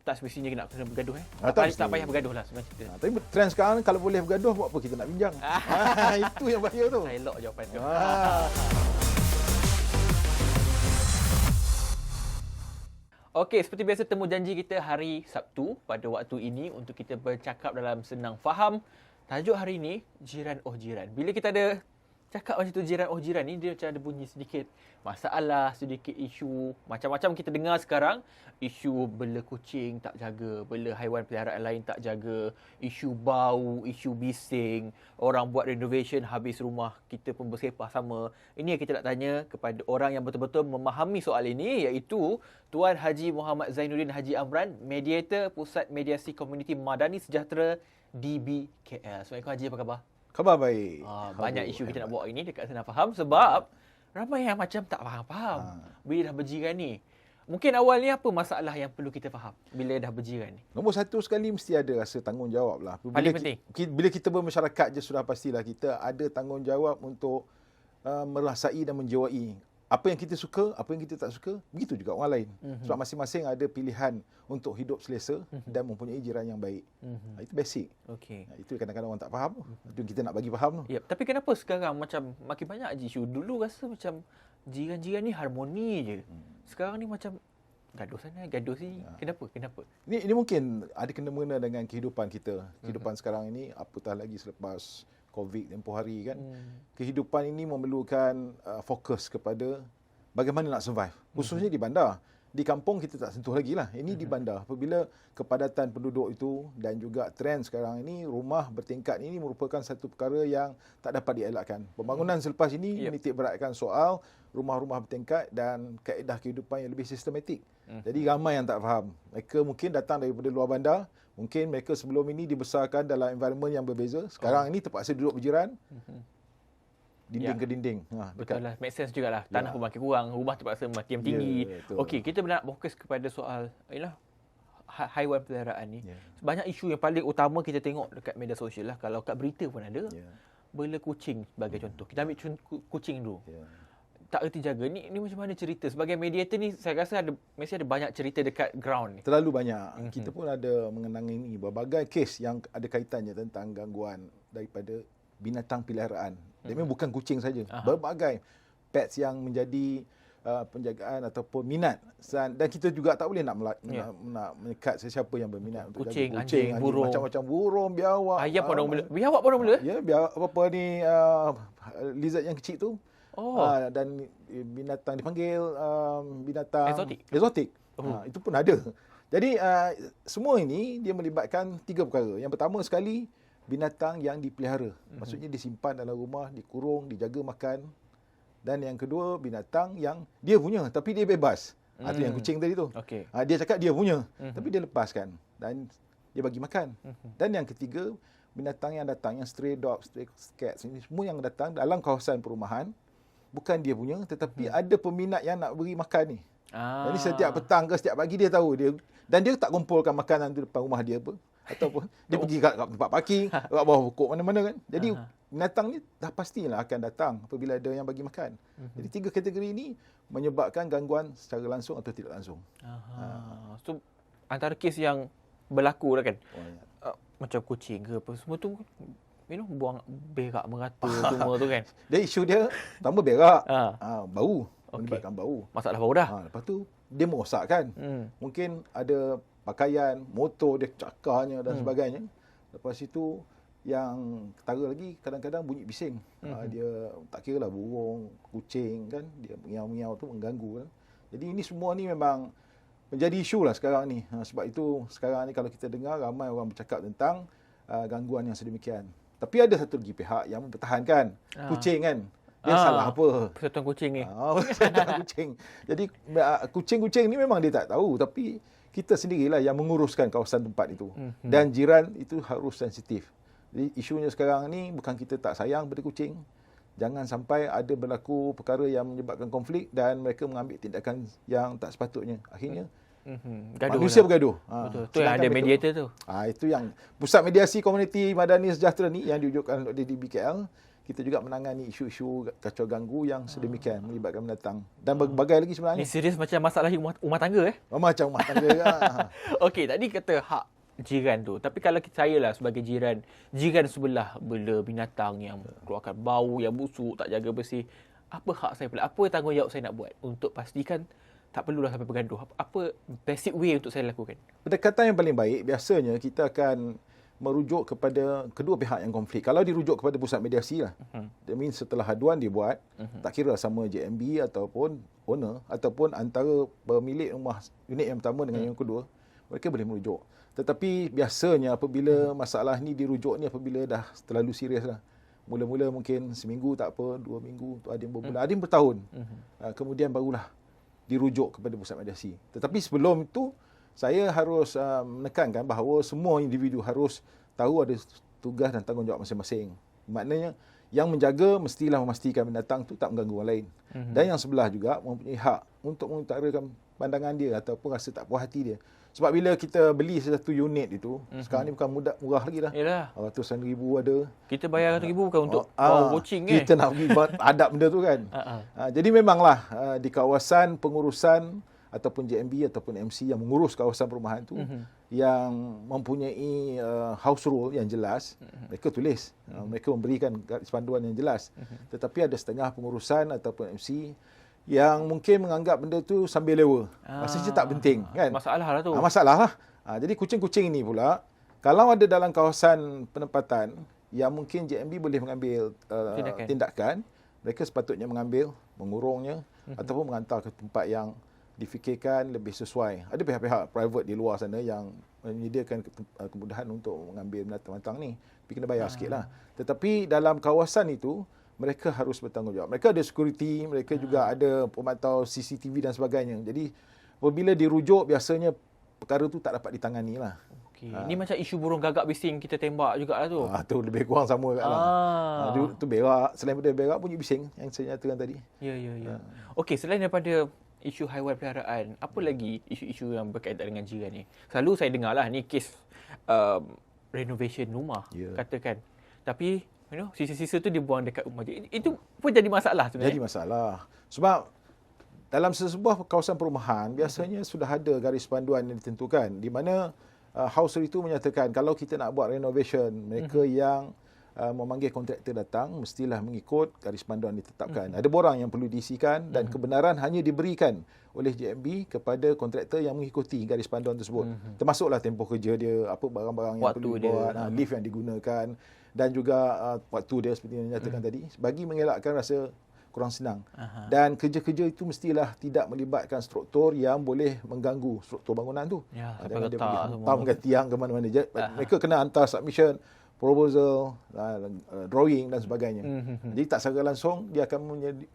tak semestinya kena bergaduh. Tak Tak payah bergaduh lah sebenarnya cerita. Tapi trend sekarang kalau boleh bergaduh, buat apa kita nak bincang? Itu yang bahaya tu. Saya elok jawapan tu. Okey, seperti biasa temu janji kita hari Sabtu pada waktu ini untuk kita bercakap dalam senang faham. Tajuk hari ini, jiran oh jiran. Bila kita ada cakap macam tu jiran oh jiran ni, dia macam ada bunyi sedikit masalah, sedikit isu. Macam-macam kita dengar sekarang. Isu bela kucing tak jaga, bela haiwan peliharaan lain tak jaga, isu bau, isu bising, orang buat renovation habis rumah kita pun bersepah sama. Ini yang kita nak tanya kepada orang yang betul-betul memahami soal ini, iaitu Tuan Haji Muhammad Zainuddin Haji Amran, Mediator Pusat Mediasi Komuniti Madani Sejahtera DBKL. Assalamualaikum Haji, apa khabar? Khabar baik. Banyak isu kita nak bawa ini dekat Senang Faham sebab ramai yang macam tak faham-faham bila dah berjiran ni. Mungkin awalnya apa masalah yang perlu kita faham bila dah berjiran ni? Nombor satu sekali mesti ada rasa tanggungjawab lah. Paling penting. Bila kita bermasyarakat je sudah pastilah kita ada tanggungjawab untuk merasai dan menjiwai apa yang kita suka, apa yang kita tak suka. Begitu juga orang lain. Sebab masing-masing ada pilihan untuk hidup selesa dan mempunyai jiran yang baik. Itu basic. Okey. Itu kadang-kadang orang tak faham. Itu kita nak bagi faham tu. Yep. Tapi kenapa sekarang macam makin banyak isu? Dulu rasa macam jiran-jiran ni harmoni je. Sekarang ni macam gaduh sana, gaduh sini. Kenapa? Ini mungkin ada kena-mengena dengan kehidupan kita. Kehidupan sekarang ini, apatah lagi selepas COVID tempoh hari kan. Kehidupan ini memerlukan fokus kepada bagaimana nak survive. Khususnya di bandar. Di kampung kita tak sentuh lagi lah. Ini di bandar. Apabila kepadatan penduduk itu dan juga trend sekarang ini, rumah bertingkat ini merupakan satu perkara yang tak dapat dielakkan. Pembangunan selepas ini menitik beratkan soal rumah-rumah bertingkat dan kaedah kehidupan yang lebih sistematik. Jadi ramai yang tak faham. Mereka mungkin datang daripada luar bandar. Mungkin mereka sebelum ini dibesarkan dalam environment yang berbeza. Sekarang ini terpaksa duduk berjiran. Dinding ke dinding. Betul lah. Make sense jugalah. Tanah pun makin kurang. Rumah terpaksa makin tinggi. Okey, kita nak fokus kepada soal haiwan peliharaan ni. Banyak isu yang paling utama kita tengok dekat media sosial lah. Kalau kat berita pun ada. Bela kucing sebagai contoh. Kita ambil kucing dulu. Tak erti jaga. Ni macam mana cerita? Sebagai mediator ni, saya rasa mesti ada banyak cerita dekat ground ni. Terlalu banyak. Kita pun ada mengenang ini. Berbagai kes yang ada kaitannya tentang gangguan daripada binatang peliharaan. Dia bukan kucing saja. Berbagai pets yang menjadi penjagaan ataupun minat. Dan kita juga tak boleh nak menyekat sesiapa yang berminat untuk kucing, jaga anjing, burung. Macam-macam burung, biawak. Ayam pun orang bela. Biawak pun orang bela? Ya, apa ni lizard yang kecil tu. Dan binatang dipanggil binatang eksotik. Itu pun ada. Jadi semua ini dia melibatkan 3 perkara. Yang pertama sekali, binatang yang dipelihara. Maksudnya disimpan dalam rumah, dikurung, dijaga makan. Dan yang kedua, binatang yang dia punya tapi dia bebas. Itu yang kucing tadi tu. Dia cakap dia punya tapi dia lepaskan dan dia bagi makan. Dan yang ketiga, binatang yang datang, yang stray dogs, stray cats, ini semua yang datang dalam kawasan perumahan, bukan dia punya tetapi ada peminat yang nak beri makan ni. Jadi setiap petang ke setiap pagi dia tahu dia, dan dia tak kumpulkan makanan tu depan rumah dia apa, ataupun dia pergi kat tempat parking, kat bawah pokok mana-mana kan. Jadi binatang ni dah pastilah akan datang apabila ada yang bagi makan. Jadi 3 kategori ini menyebabkan gangguan secara langsung atau tidak langsung. So antara kes yang berlaku lah kan. Macam kucing ke apa semua tu buang berak merata semua tu kan. Dia isu dia pertama berak, bau, menyebabkan bau. Masalah bau dah. Lepas tu dia merosakkan. Mungkin ada pakaian, motor dia cakarnya dan sebagainya. Lepas itu yang ketara lagi kadang-kadang bunyi bising. Dia tak kira lah burung, kucing kan, dia mengiau-ngiau tu mengganggu kan. Jadi ini semua ni memang menjadi isu lah sekarang ni. Sebab itu sekarang ni kalau kita dengar ramai orang bercakap tentang gangguan yang sedemikian. Tapi ada satu lagi pihak yang mempertahankan kucing kan. Dia salah apa? Persatuan kucing ni. Persatuan kucing. Jadi kucing-kucing ni memang dia tak tahu, tapi kita sendirilah yang menguruskan kawasan tempat itu. Dan jiran itu harus sensitif. Jadi isunya sekarang ni bukan kita tak sayang pada kucing. Jangan sampai ada berlaku perkara yang menyebabkan konflik dan mereka mengambil tindakan yang tak sepatutnya. Akhirnya manusia bergaduh. Betul. Tu yang ada mediator tu. Itu yang Pusat Mediasi Komuniti Madani Sejahtera ni yang diwujudkan oleh DBKL. kita juga menangani isu-isu kacau ganggu yang sedemikian melibatkan pendatang. Dan berbagai lagi sebenarnya. Ini serius macam masalah rumah tangga Macam rumah tangga. Okey, tadi kata hak jiran tu. Tapi kalau saya lah sebagai jiran sebelah bela binatang yang keluarkan bau yang busuk, tak jaga bersih, apa hak saya pula? Apa tanggungjawab saya nak buat untuk pastikan tak perlulah sampai bergaduh? Apa basic way untuk saya lakukan? Pendekatan yang paling baik biasanya kita akan merujuk kepada kedua pihak yang konflik. Kalau dirujuk kepada pusat mediasi lah. That means setelah aduan dibuat, tak kira sama JMB ataupun owner ataupun antara pemilik rumah unit yang pertama dengan yang kedua, mereka boleh merujuk. Tetapi biasanya apabila masalah ni dirujuk ni apabila dah terlalu serius lah. Mula-mula mungkin seminggu tak apa, 2 minggu, ada yang berbulan, ada yang bertahun. Kemudian barulah dirujuk kepada pusat mediasi. Tetapi sebelum itu, saya harus menekankan bahawa semua individu harus tahu ada tugas dan tanggungjawab masing-masing. Maknanya, yang menjaga mestilah memastikan binatang tu tak mengganggu orang lain. Dan yang sebelah juga mempunyai hak untuk mengutarakan pandangan dia ataupun rasa tak puas hati dia. Sebab bila kita beli satu unit itu, sekarang ni bukan murah lagi dah. Yalah. Ratusan ribu ada. Kita bayar RM100,000 bukan untuk bawa kucing Kita nak pergi adab benda tu kan. Jadi memanglah di kawasan pengurusan ataupun JMB ataupun MC yang mengurus kawasan perumahan tu yang mempunyai house rule yang jelas, mereka tulis. Mereka memberikan garis panduan yang jelas. Tetapi ada setengah pengurusan ataupun MC yang mungkin menganggap benda tu sambil lewa. Rasanya tak penting kan. Masalah lah tu. Masalah lah. Jadi kucing-kucing ini pula, kalau ada dalam kawasan penempatan yang mungkin JMB boleh mengambil tindakan, mereka sepatutnya mengambil, mengurungnya ataupun mengantar ke tempat yang difikirkan lebih sesuai. Ada pihak-pihak private di luar sana yang menyediakan kemudahan untuk mengambil binatang-binatang ni. Tapi kena bayar sikit lah. Tetapi dalam kawasan itu, mereka harus bertanggungjawab. Mereka ada security, mereka juga ada pemantau CCTV dan sebagainya. Jadi, apabila dirujuk, biasanya perkara tu tak dapat ditangani lah. Okay. Ini macam isu burung gagak bising kita tembak jugalah tu. Tu lebih kurang sama kat lah. Tu berak. Selain daripada berak, bunyi bising yang saya nyatakan tadi. Ya. Okey, selain daripada isu haiwan peliharaan, apa lagi isu-isu yang berkaitan dengan jiran ni? Selalu saya dengar lah ni kes renovation rumah, katakan. Tapi sisa-sisa tu dibuang dekat rumah je. Itu pun jadi masalah sebenarnya. Jadi masalah. Sebab dalam sebuah kawasan perumahan, biasanya sudah ada garis panduan yang ditentukan di mana house itu menyatakan kalau kita nak buat renovation, mereka yang memanggil kontraktor datang mestilah mengikut garis panduan ditetapkan. Ada borang yang perlu diisikan dan kebenaran hanya diberikan oleh JMB kepada kontraktor yang mengikuti garis panduan tersebut. Termasuklah tempoh kerja dia, apa barang-barang yang perlu dibuat, lift yang digunakan dan juga waktu dia seperti yang dinyatakan tadi, bagi mengelakkan rasa kurang senang. Dan kerja-kerja itu mestilah tidak melibatkan struktur yang boleh mengganggu struktur bangunan tu. Jangan dia pergi hantar tiang ke mana-mana. Mereka kena hantar submission, proposal, drawing dan sebagainya. Jadi tak secara langsung dia akan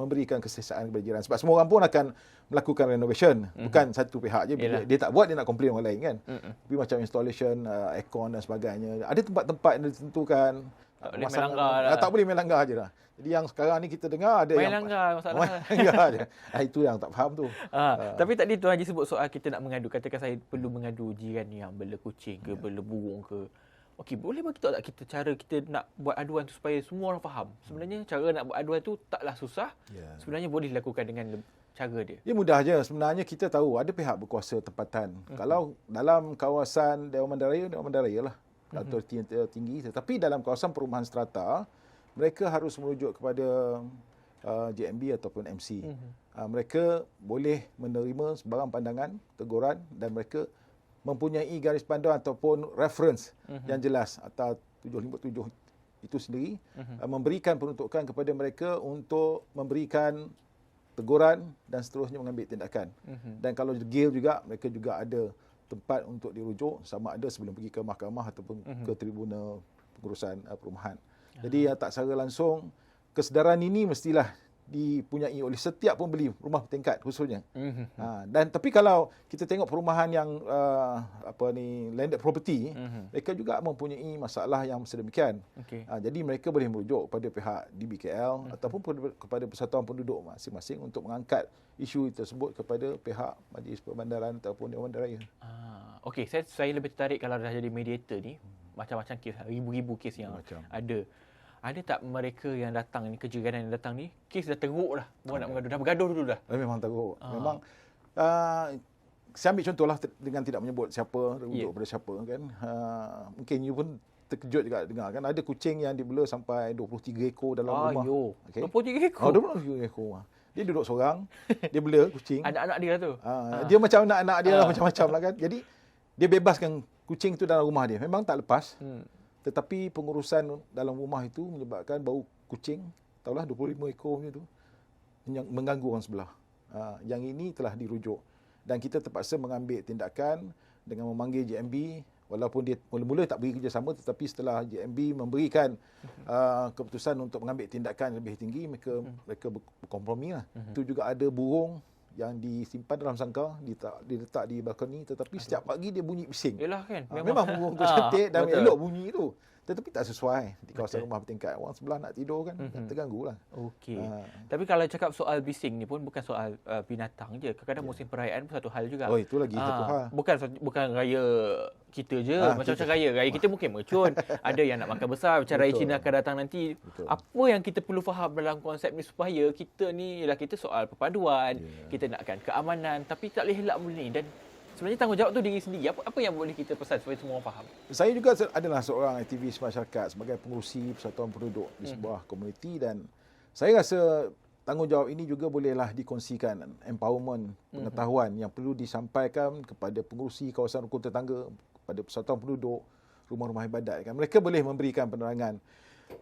memberikan keselesaan kepada jiran. Sebab semua orang pun akan melakukan renovation. Bukan satu pihak je. Dia tak buat, dia nak komplain orang lain kan. Tapi macam installation, aircon dan sebagainya. Ada tempat-tempat yang ditentukan. Tak boleh melanggar lah. Tak boleh melanggar je lah. Jadi yang sekarang ni kita dengar ada yang melanggar masalah. Melanggar je. Itu yang tak faham tu. Tapi tadi Tuan Haji sebut soal kita nak mengadu. Katakan saya perlu mengadu jiran yang bela kucing ke, bela burung ke. Okey, boleh bagi tahu tak kita cara kita nak buat aduan tu supaya semua orang faham? Sebenarnya cara nak buat aduan tu taklah susah. Sebenarnya boleh dilakukan dengan cara dia. Dia mudah je. Sebenarnya kita tahu ada pihak berkuasa tempatan. Kalau dalam kawasan Dewan Bandaraya lah. Autoriti yang tinggi. Tetapi dalam kawasan perumahan strata, mereka harus merujuk kepada JMB ataupun MC. Mereka boleh menerima sebarang pandangan, teguran dan mereka mempunyai garis panduan ataupun reference yang jelas atau 757 itu sendiri memberikan peruntukan kepada mereka untuk memberikan teguran dan seterusnya mengambil tindakan. Dan kalau degil juga, mereka juga ada tempat untuk dirujuk sama ada sebelum pergi ke mahkamah ataupun ke tribunal pengurusan perumahan. Jadi tak secara langsung kesedaran ini mestilah dipunyai oleh setiap pembeli rumah bertingkat khususnya. Dan tapi kalau kita tengok perumahan yang landed property, mereka juga mempunyai masalah yang sedemikian. Jadi mereka boleh merujuk kepada pihak DBKL ataupun kepada Persatuan Penduduk masing-masing untuk mengangkat isu tersebut kepada pihak Majlis Perbandaran ataupun Dewan Bandaraya. Okey, saya lebih tertarik kalau dah jadi mediator ni, macam-macam kes, ribu-ribu kes yang ada. ada tak mereka yang datang ni, kejiranan yang datang ni, kes dah teruk dah, bukan nak mengaduh, dah bergaduh dulu dah. Memang teruk. Memang saya ambil contohlah dengan tidak menyebut siapa, rujuk pada siapa kan. Mungkin you pun terkejut juga dengar kan, ada kucing yang dibela sampai 23 ekor dalam rumah. Okay. 23 ekor? 23 ekor. Dia duduk seorang, dia bela kucing. Anak-anak dia tu. Dia macam anak-anak dia lah, macam-macam lah kan. Jadi dia bebaskan kucing tu dalam rumah dia. Memang tak lepas. Tetapi pengurusan dalam rumah itu menyebabkan bau kucing, tahulah 25 ekor macam tu, yang mengganggu orang sebelah. Yang ini telah dirujuk. Dan kita terpaksa mengambil tindakan dengan memanggil JMB, walaupun dia mula-mula tak beri kerjasama, tetapi setelah JMB memberikan keputusan untuk mengambil tindakan lebih tinggi, mereka berkompromi lah. Itu juga ada burung yang disimpan dalam sangkar, diletak di balkoni, tetapi setiap pagi dia bunyi bising. Yalah kan. Memang burung tu cantik dan elok bunyi tu. Tetapi tak sesuai di kawasan rumah bertingkat. Orang sebelah nak tidur kan, terganggu lah. Okey. Tapi kalau cakap soal bising ni pun bukan soal binatang je. Kadang-kadang musim perayaan pun satu hal juga. Oh, itu lagi satu hal. Bukan raya kita je. Macam-macam raya. Raya kita mungkin mercun. Ada yang nak makan besar. Macam raya Cina akan datang nanti. Betul. Apa yang kita perlu faham dalam konsep ni supaya kita ni, ialah kita soal perpaduan, kita nakkan keamanan, tapi tak boleh helak benda ni. Dan sebenarnya tanggungjawab tu diri sendiri. Apa yang boleh kita pesan supaya semua orang faham? Saya juga adalah seorang aktivis masyarakat sebagai pengurusi persatuan penduduk di sebuah komuniti, dan saya rasa tanggungjawab ini juga bolehlah dikongsikan. Empowerment, pengetahuan yang perlu disampaikan kepada pengurusi kawasan rukun tetangga, kepada persatuan penduduk, rumah-rumah ibadat kan. Mereka boleh memberikan penerangan.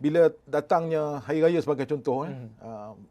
Bila datangnya hari raya sebagai contoh,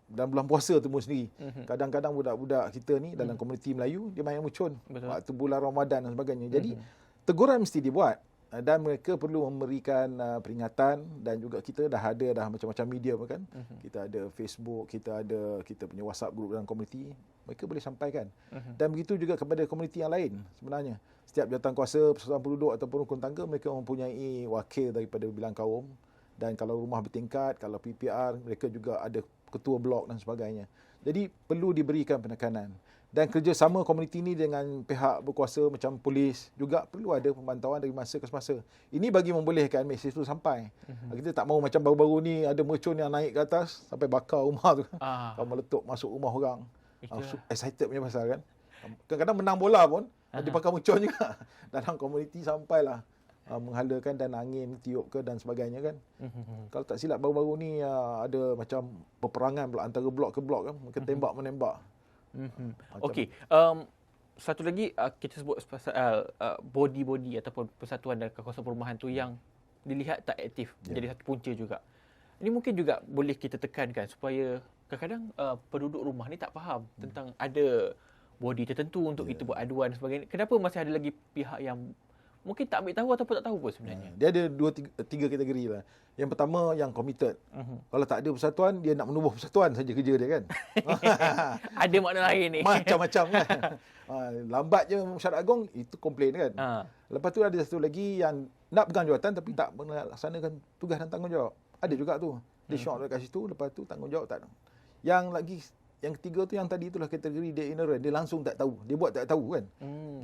dalam bulan puasa tu pun sendiri, kadang-kadang budak-budak kita ni dalam komuniti Melayu, dia main mercun waktu bulan Ramadan dan sebagainya. Jadi teguran mesti dibuat, dan mereka perlu memberikan peringatan. Dan juga kita dah ada macam-macam media kan. Kita ada Facebook, kita punya WhatsApp group dalam komuniti, mereka boleh sampaikan. Dan begitu juga kepada komuniti yang lain sebenarnya. Setiap jawatankuasa persatuan penduduk ataupun rukun tangga, mereka mempunyai wakil daripada bilang kaum. Dan kalau rumah bertingkat, kalau PPR, mereka juga ada ketua blok dan sebagainya. Jadi perlu diberikan penekanan. Dan kerjasama komuniti ini dengan pihak berkuasa macam polis juga perlu ada pemantauan dari masa ke semasa. Ini bagi membolehkan mesej itu sampai. Kita tak mahu macam baru-baru ni ada mercun yang naik ke atas sampai bakar rumah tu. Kalau meletup masuk rumah orang. Excited punya pasal kan. Kadang-kadang menang bola pun dibakar mercun juga. Dalam komuniti sampailah menghalakan dan angin tiup ke dan sebagainya kan. Kalau tak silap baru-baru ni ada macam peperangan pula antara blok ke blok kan. Mereka tembak-menembak. Okey. Satu lagi kita sebut pasal body ataupun persatuan dan kawasan perumahan tu yang dilihat tak aktif. Jadi satu punca juga. Ini mungkin juga boleh kita tekankan supaya kadang-kadang penduduk rumah ni tak faham tentang ada body tertentu untuk kita buat aduan dan sebagainya. Kenapa masih ada lagi pihak yang mungkin tak ambil tahu ataupun tak tahu pun sebenarnya? Dia ada tiga kategori lah. Yang pertama yang committed. Kalau tak ada persatuan, dia nak menubuh persatuan saja kerja dia kan. Ada makna lain ni. Macam-macam kan. Lambat je syarat agung, itu komplain kan. Lepas tu ada satu lagi yang nak pegang jawatan tapi tak melaksanakan tugas dan tanggungjawab. Ada juga tu. Dia syok dekat situ, lepas tu tanggungjawab tak ada. Yang ketiga tu, yang tadi itulah kategori dia ignorant. Dia langsung tak tahu. Dia buat tak tahu kan.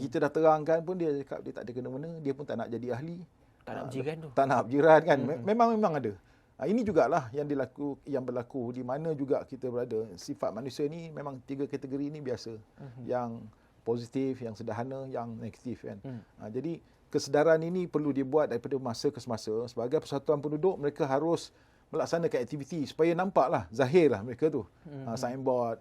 Kita dah terangkan pun dia cakap dia tak ada kena-mena. Dia pun tak nak jadi ahli. Tak nak berjiran tu. Tak nak berjiran kan. Memang ada. Ini jugalah yang berlaku di mana juga kita berada. Sifat manusia ni memang tiga kategori ni biasa. Yang positif, yang sederhana, yang negatif kan. Jadi kesedaran ini perlu dibuat daripada masa ke semasa. Sebagai persatuan penduduk, mereka harus melaksanakan aktiviti supaya nampaklah, zahirlah mereka tu. Signboard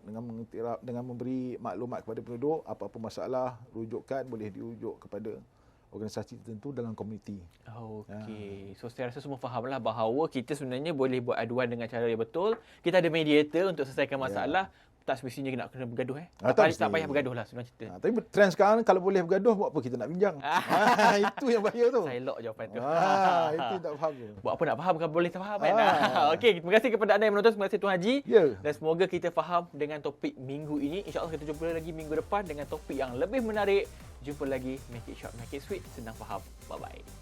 dengan memberi maklumat kepada penduduk, apa-apa masalah, rujukan boleh dirujuk kepada organisasi tertentu dalam komuniti. Okey. So saya rasa semua fahamlah bahawa kita sebenarnya boleh buat aduan dengan cara yang betul. Kita ada mediator untuk selesaikan masalah. Tak semestinya nak kena bergaduh. Tak payah bergaduh lah sebenarnya cerita. Tapi trend sekarang kalau boleh bergaduh, buat apa kita nak bincang? Itu yang bahaya tu. Saya lock jawapan tu. Itu tak faham tu. Buat apa nak faham kalau boleh tak faham kan? Okey, terima kasih kepada anda yang menonton. Terima kasih Tuan Haji. Dan semoga kita faham dengan topik minggu ini. InsyaAllah kita jumpa lagi minggu depan dengan topik yang lebih menarik. Jumpa lagi. Make it short, make it sweet. Senang faham. Bye-bye.